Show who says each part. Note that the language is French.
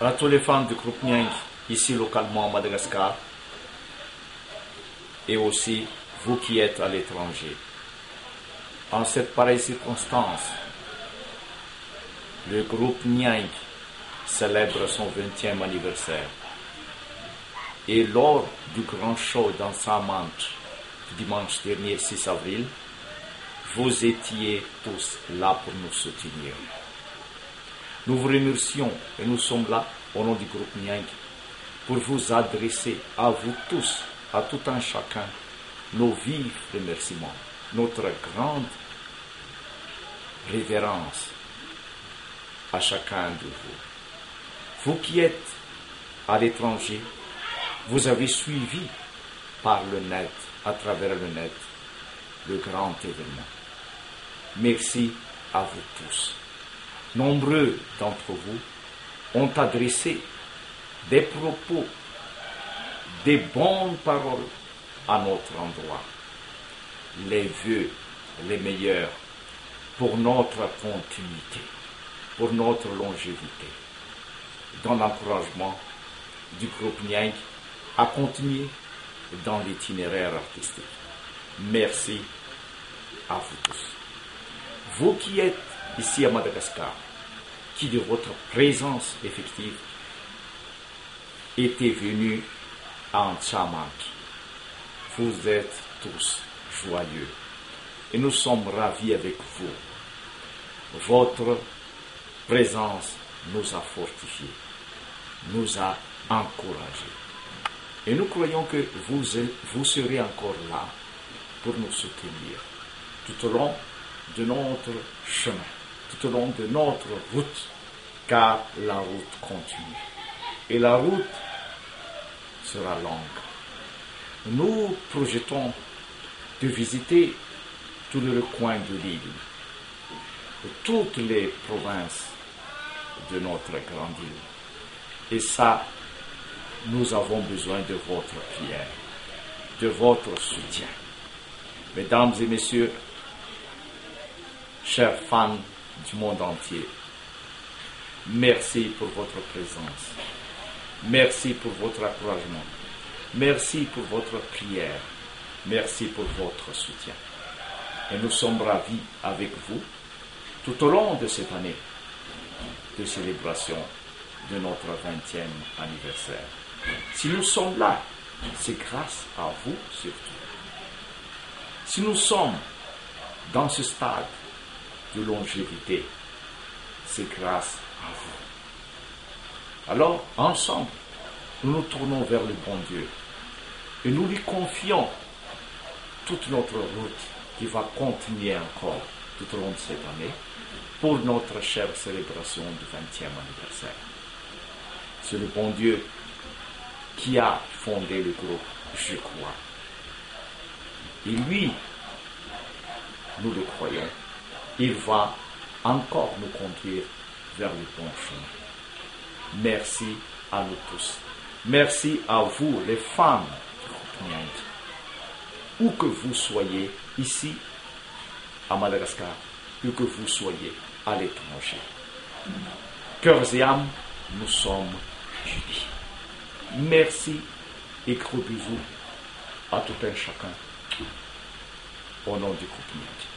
Speaker 1: à tous les fans du groupe Nyang, ici localement à Madagascar, et aussi vous qui êtes à l'étranger. En cette pareille circonstance, le groupe Nyang célèbre son 20e anniversaire. Et lors du grand show dans Samanch, dimanche dernier 6 avril, vous étiez tous là pour nous soutenir. Nous vous remercions et nous sommes là au nom du groupe Nyang pour vous adresser à vous tous, à tout un chacun, nos vifs remerciements, notre grande révérence à chacun de vous. Vous qui êtes à l'étranger, vous avez suivi par le net, à travers le net, le grand événement. Merci à vous tous. Nombreux d'entre vous ont adressé des propos, des bonnes paroles à notre endroit. Les vœux les meilleurs pour notre continuité, pour notre longévité, dans l'encouragement du groupe Nyang à continuer dans l'itinéraire artistique. Merci à vous tous. Vous qui êtes ici à Madagascar, qui de votre présence effective étiez venus en Tchamak, vous êtes tous joyeux et nous sommes ravis avec vous. Votre présence nous a fortifiés, nous a encouragés. Et nous croyons que vous serez encore là pour nous soutenir tout au long de notre chemin, tout au long de notre route, car la route continue. Et la route sera longue. Nous projetons de visiter tout le coin de l'île, toutes les provinces de notre grande île. Et ça, nous avons besoin de votre prière, de votre soutien. Mesdames et messieurs, chers fans du monde entier, merci pour votre présence. Merci pour votre encouragement. Merci pour votre prière. Merci pour votre soutien. Et nous sommes ravis avec vous tout au long de cette année de célébration de notre 20e anniversaire. Si nous sommes là, c'est grâce à vous surtout. Si nous sommes dans ce stade de longévité, c'est grâce à vous. Alors, ensemble, nous nous tournons vers le bon Dieu et nous lui confions toute notre route qui va continuer encore tout au long de cette année pour notre chère célébration du 20e anniversaire. C'est le bon Dieu qui a fondé le groupe, je crois. Et lui, nous le croyons, il va encore nous conduire vers le bon chemin. Merci à nous tous. Merci à vous, les femmes du groupe Nyang. Où que vous soyez, ici, à Madagascar, où que vous soyez à l'étranger. Cœurs et âmes, nous sommes unis. Merci et gros bisous à tout un chacun au nom du groupe Nyang.